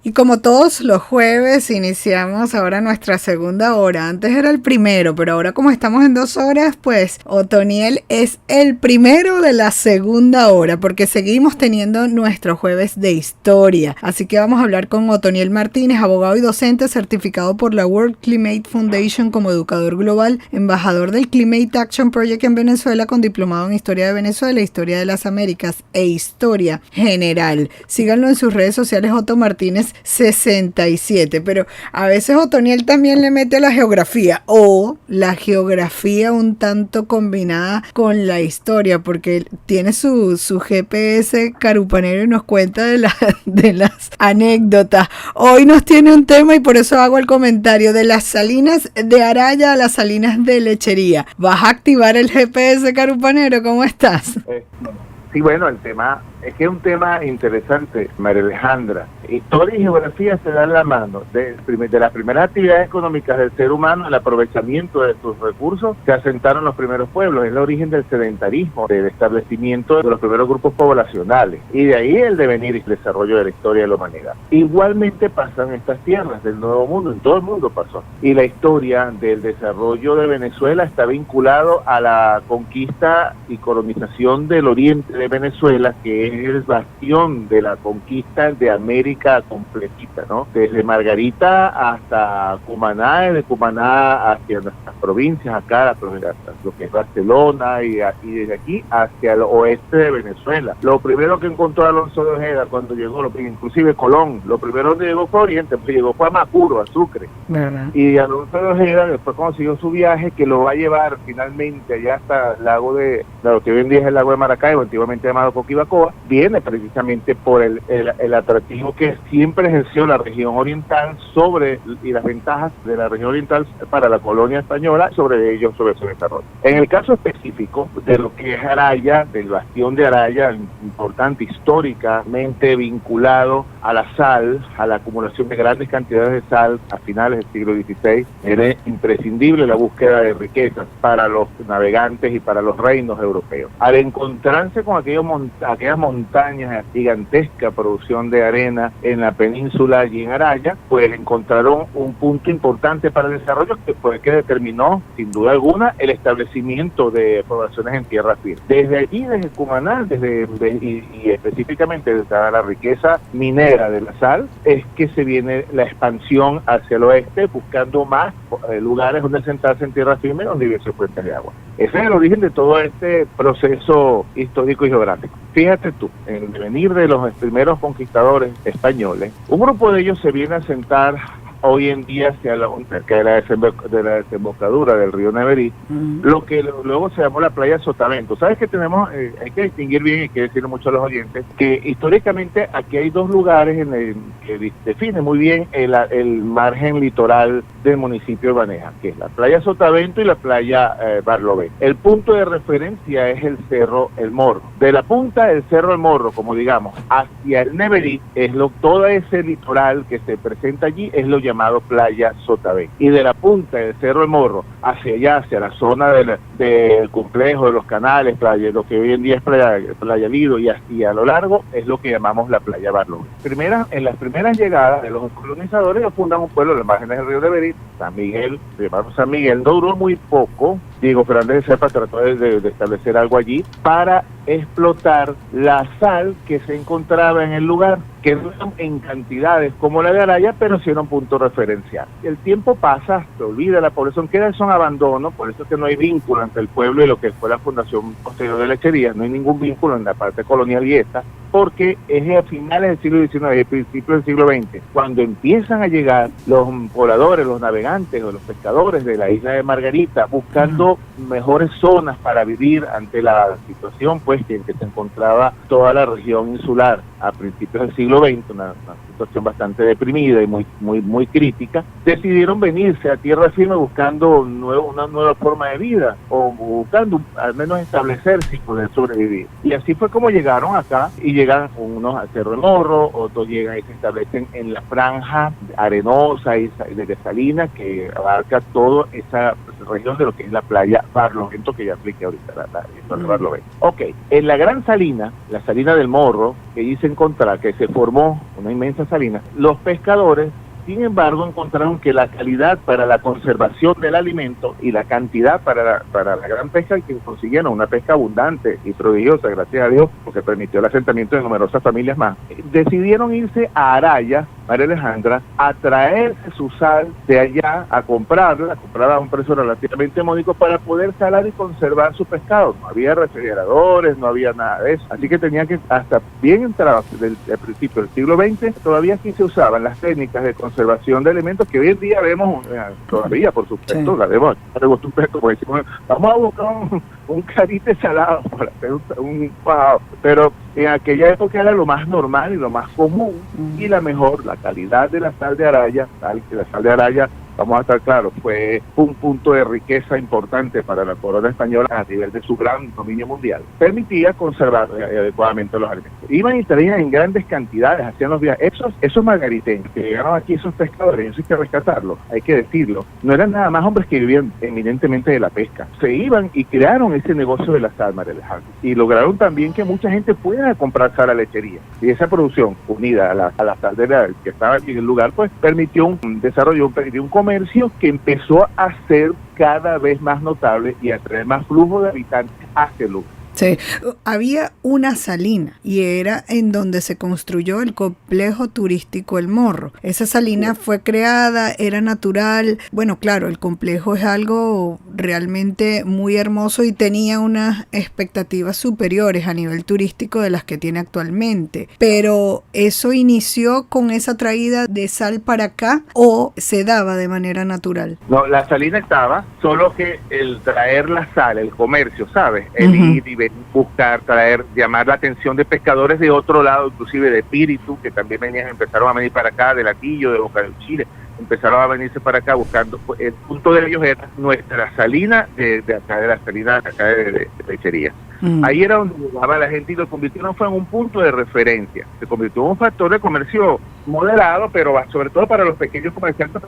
Y como todos los jueves, iniciamos ahora nuestra segunda hora. Antes era el primero, pero ahora como estamos en 2 horas, pues Otoniel es el primero de la segunda hora, porque seguimos teniendo nuestro jueves de historia. Así que vamos a hablar con Otoniel Martínez, abogado y docente certificado por la World Climate Foundation como educador global, embajador del Climate Action Project en Venezuela, con diplomado en Historia de Venezuela, Historia de las Américas e Historia General. Síganlo en sus redes sociales, Otto Martínez 67, pero a veces Otoniel también le mete a la geografía, o la geografía un tanto combinada con la historia, porque tiene su GPS carupanero y nos cuenta de las anécdotas. Hoy nos tiene un tema y por eso hago el comentario de las salinas de Araya a las salinas de Lechería. ¿Vas a activar el GPS carupanero? ¿Cómo estás? Sí, bueno, el tema es que es un tema interesante, María Alejandra. Historia y geografía se dan la mano. De las primeras actividades económicas del ser humano, el aprovechamiento de sus recursos, se asentaron los primeros pueblos. Es el origen del sedentarismo, del establecimiento de los primeros grupos poblacionales. Y de ahí el devenir y el desarrollo de la historia de la humanidad. Igualmente pasan estas tierras del Nuevo Mundo, en todo el mundo pasó. Y la historia del desarrollo de Venezuela está vinculado a la conquista y colonización del oriente de Venezuela, que es el bastión de la conquista de América completita, ¿no? Desde Margarita hasta Cumaná, y de Cumaná hacia nuestras provincias, acá, hasta lo que es Barcelona, y desde aquí hacia el oeste de Venezuela. Lo primero que encontró Alonso de Ojeda cuando llegó, inclusive Colón, lo primero donde llegó fue Oriente, pues llegó fue a Macuro, a Sucre. ¿Verdad? Y Alonso de Ojeda después consiguió su viaje que lo va a llevar finalmente allá hasta el lago de lo que hoy en día es el lago de Maracaibo, antiguamente llamado Coquibacoa. Viene precisamente por el atractivo que siempre ejerció la región oriental y las ventajas de la región oriental para la colonia española sobre su desarrollo. En el caso específico de lo que es Araya, del bastión de Araya, importante históricamente vinculado a la sal, a la acumulación de grandes cantidades de sal a finales del siglo XVI, era imprescindible la búsqueda de riquezas para los navegantes y para los reinos europeos. Al encontrarse con aquellas montañas, gigantesca producción de arena en la península y en Araya, pues encontraron un punto importante para el desarrollo que determinó, sin duda alguna, el establecimiento de poblaciones en tierra firme. Desde allí, desde Cumaná, y específicamente desde la riqueza minera de la sal, es que se viene la expansión hacia el oeste, buscando más lugares donde sentarse en tierra firme, donde hubiese fuentes de agua. Ese es el origen de todo este proceso histórico y geográfico. Fíjate tú, en el devenir de los primeros conquistadores españoles, un grupo de ellos se viene a sentar hoy en día cerca de la desembocadura del río Neverí, lo que luego se llamó la playa Sotavento. ¿Sabes que tenemos? Hay que distinguir bien, y hay que decirle mucho a los oyentes, que históricamente aquí hay dos lugares que definen muy bien el margen litoral del municipio de Baneja, que es la playa Sotavento y la playa Barlovento. El punto de referencia es el Cerro El Morro. De la punta del Cerro El Morro, como digamos, hacia el Neverí, todo ese litoral que se presenta allí es lo llamado playa Sotavento. Y de la punta del Cerro El Morro hacia allá, hacia la zona del complejo de los canales, lo que hoy en día es playa Lido, y a lo largo es lo que llamamos la playa Barlovento. En las primeras llegadas de los colonizadores, ellos fundan un pueblo en las márgenes del río Neverí, San Miguel. No duró muy poco. Diego Fernández de Cepa trató de establecer algo allí para explotar la sal que se encontraba en el lugar, que no eran en cantidades como la de Araya, pero sí era un punto referencial. El tiempo pasa, se olvida la población, queda en abandono, por eso es que no hay vínculo entre el pueblo y lo que fue la fundación posterior de Lechería, no hay ningún vínculo en la parte colonial y esta, porque es a finales del siglo XIX y principios del siglo XX, cuando empiezan a llegar los pobladores, los navegantes o los pescadores de la isla de Margarita, buscando mejores zonas para vivir ante la situación pues en que se encontraba toda la región insular a principios del siglo XX, una situación bastante deprimida y muy crítica. Decidieron venirse a tierra firme buscando una nueva forma de vida, o buscando al menos establecerse y poder sobrevivir. Y así fue como llegaron acá, y llegan unos a Cerro El Morro, otros llegan y se establecen en la franja arenosa y de Salinas, que abarca toda esa región de lo que es la playa Barlovento, que ya apliqué ahorita, la de Barlovento. Ok, en la gran salina, la salina del Morro, que hice encontrar, que se formó una inmensa salina, los pescadores, sin embargo, encontraron que la calidad para la conservación del alimento y la cantidad para la gran pesca, que consiguieron una pesca abundante y prodigiosa, gracias a Dios, porque permitió el asentamiento de numerosas familias más, decidieron irse a Araya, María Alejandra, a traerse su sal de allá, a comprarla a un precio relativamente módico para poder salar y conservar su pescado. No había refrigeradores, no había nada de eso. Así que tenía que, hasta bien entrado al principio del siglo XX, todavía aquí se usaban las técnicas de conservación de alimentos que hoy en día vemos, todavía por supuesto, sí. La vemos, como decimos, vamos a buscar un carite salado para hacer un wow. Pero en aquella época era lo más normal y lo más común, y la mejor, la calidad de la sal de Araya, la sal de Araya, vamos a estar claros, fue un punto de riqueza importante para la corona española a nivel de su gran dominio mundial. Permitía conservar adecuadamente los alimentos. Iban y traían en grandes cantidades, hacían los viajes. Esos margariteños que llegaron aquí, esos pescadores, eso hay que rescatarlo, hay que decirlo, no eran nada más hombres que vivían eminentemente de la pesca. Se iban y crearon ese negocio de la sal, María Alejandra, y lograron también que mucha gente pueda comprar sal a lechería. Y esa producción, unida a la sal que estaba en el lugar, pues permitió un desarrollo, un comercio que empezó a ser cada vez más notable y a traer más flujo de habitantes hacia el lugar. Sí, había una salina y era en donde se construyó el complejo turístico El Morro. Esa salina fue creada, era natural. Bueno, claro, el complejo es algo realmente muy hermoso y tenía unas expectativas superiores a nivel turístico de las que tiene actualmente. Pero ¿eso inició con esa traída de sal para acá o se daba de manera natural? No, la salina estaba, solo que el traer la sal, el comercio, ¿sabes? El ir y buscar, traer, llamar la atención de pescadores de otro lado, inclusive de Espíritu, que también empezaron a venir para acá, de Latillo, de Boca del Chile, empezaron a venirse para acá buscando. El punto de ellos era nuestra salina de acá, de la salina de acá de lechería. Ahí era donde llegaba la gente y lo convirtieron, fue en un punto de referencia. Se convirtió en un factor de comercio moderado, pero sobre todo para los pequeños comerciantes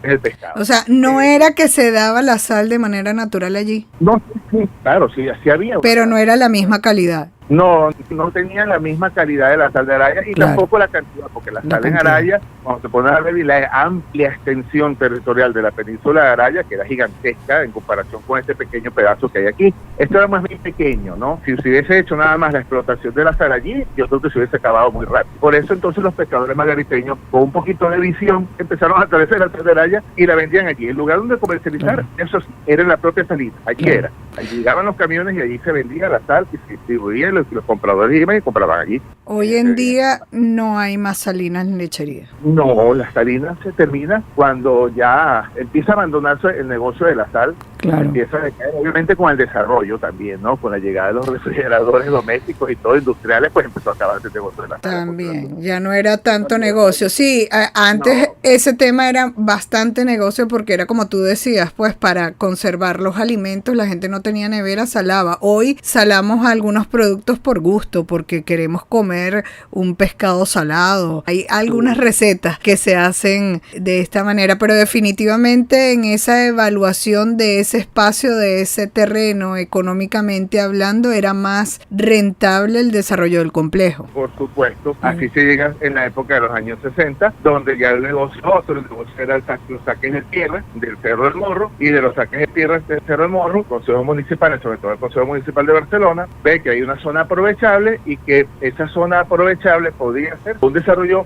del pescado. O sea, no era que se daba la sal de manera natural allí. No, sí, claro, sí había. Pero no era la misma calidad. No tenía la misma calidad de la sal de Araya y claro, tampoco la cantidad, porque la sal en Araya, cuando se pone a ver la amplia extensión territorial de la península de Araya, que era gigantesca en comparación con este pequeño pedazo que hay aquí, esto era más bien pequeño, ¿no? Si se hubiese hecho nada más la explotación de la sal allí, yo creo que se hubiese acabado muy rápido. Por eso entonces los pescadores margariteños, con un poquito de visión, empezaron a traerse la sal de Araya y la vendían allí. El lugar donde comercializar, eso sí, era en la propia salida, allí era. Allí llegaban los camiones y allí se vendía la sal y se distribuía, los compradores iban y compraban allí. Hoy en día no hay más salinas en lechería. No, la salina se termina cuando ya empieza a abandonarse el negocio de la sal. Claro. Empieza a decaer, obviamente con el desarrollo también, ¿no? Con la llegada de los refrigeradores domésticos y todo industriales, pues empezó a acabarse el negocio de la sal. También, ya no era tanto negocio. Sí, antes ese tema era bastante negocio porque era como tú decías, pues para conservar los alimentos la gente no tenía nevera, salaba. Hoy salamos algunos productos por gusto, porque queremos comer un pescado salado. Hay algunas recetas que se hacen de esta manera, pero definitivamente en esa evaluación de ese espacio, de ese terreno, económicamente hablando, era más rentable el desarrollo del complejo. Por supuesto, así se llega en la época de los años 60, donde ya el negocio era los saques de tierra del Cerro del Morro, y de los saques de tierra del Cerro del Morro, consejos municipales, sobre todo el Consejo Municipal de Barcelona, ve que hay una zona aprovechable y que esa zona aprovechable podría ser un desarrollo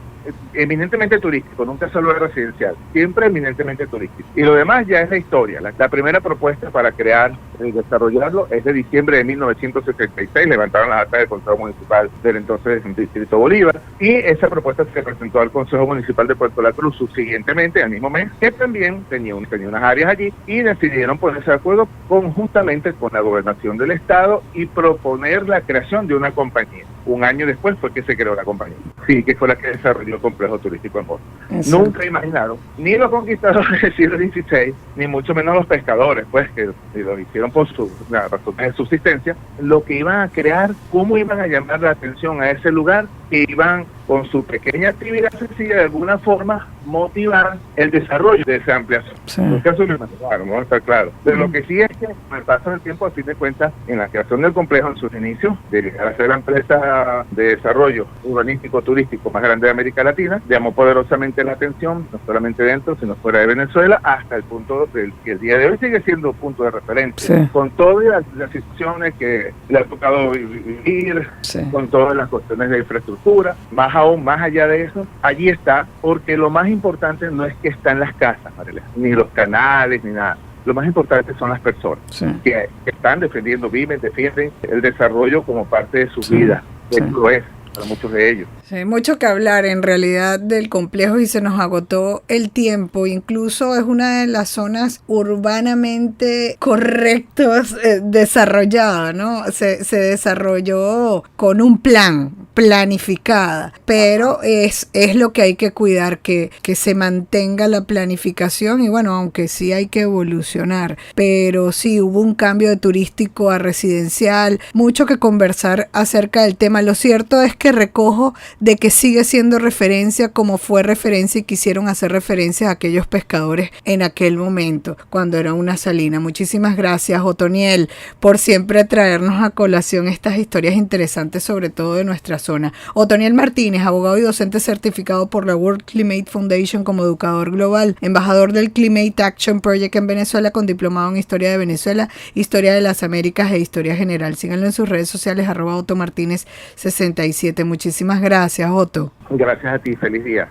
eminentemente turístico, nunca solo residencial, siempre eminentemente turístico. Y lo demás ya es la historia. La primera propuesta para crear y desarrollarlo es de diciembre de 1976, levantaron las actas del Consejo Municipal del entonces Distrito Bolívar, y esa propuesta se presentó al Consejo Municipal de Puerto La Cruz subsiguientemente, al mismo mes, que también tenía unas áreas allí, y decidieron ponerse de acuerdo conjuntamente con la gobernación del estado y proponer la creación de una compañía. Un año después fue que se creó la compañía, sí, que fue la que desarrolló el complejo turístico en Morro. Nunca imaginaron, ni los conquistadores del siglo XVI, ni mucho menos los pescadores, pues, que lo hicieron por sus razones de subsistencia, lo que iban a crear, cómo iban a llamar la atención a ese lugar, que iban con su pequeña actividad sencilla, de alguna forma motivar el desarrollo de esa ampliación. Sí. En los casos de vamos a estar claros. Pero lo que sí es que, con el paso del tiempo, a fin de cuentas, en la creación del complejo, en sus inicios, de llegar a ser la empresa de desarrollo urbanístico turístico más grande de América Latina, llamó poderosamente la atención, no solamente dentro, sino fuera de Venezuela, hasta el punto del que el día de hoy sigue siendo punto de referencia. Sí. Con todas las situaciones que le ha tocado vivir, Sí. con todas las cuestiones de infraestructura, más aún, más allá de eso, allí está, porque lo más importante no es que están las casas, Mariela, ni los canales, ni nada. Lo más importante son las personas Sí. que están defendiendo, defienden el desarrollo como parte de su Sí. vida. Sí. Eso lo es para muchos de ellos. Sí, hay mucho que hablar en realidad del complejo y se nos agotó el tiempo. Incluso es una de las zonas urbanamente correctos desarrollada, ¿no? Se desarrolló con un plan, planificada, pero es lo que hay que cuidar, que se mantenga la planificación y bueno, aunque sí hay que evolucionar, pero sí hubo un cambio de turístico a residencial, mucho que conversar acerca del tema. Lo cierto es que recojo de que sigue siendo referencia como fue referencia y quisieron hacer referencia a aquellos pescadores en aquel momento, cuando era una salina. Muchísimas gracias, Otoniel, por siempre traernos a colación estas historias interesantes, sobre todo de nuestra zona. Otoniel Martínez, abogado y docente certificado por la World Climate Foundation como educador global, embajador del Climate Action Project en Venezuela, con diplomado en Historia de Venezuela, Historia de las Américas e Historia General. Síganlo en sus redes sociales, @OtoMartinez67. Muchísimas gracias, Otto. Gracias a ti, feliz día.